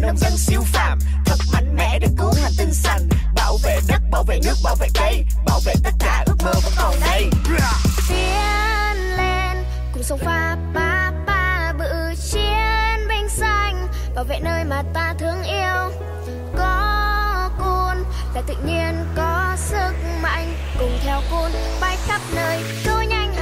nông dân siêu phàm, thật mạnh mẽ để cứu hành tinh xanh, bảo vệ đất, bảo vệ nước, bảo vệ cây, bảo vệ tất cả ước mơ vẫn còn đây. Tiến lên cùng sông pha ba ba bự chiến binh xanh, bảo vệ nơi mà ta thương yêu. Có cun là tự nhiên có sức mạnh, cùng theo cun bay khắp nơi, cứu nhanh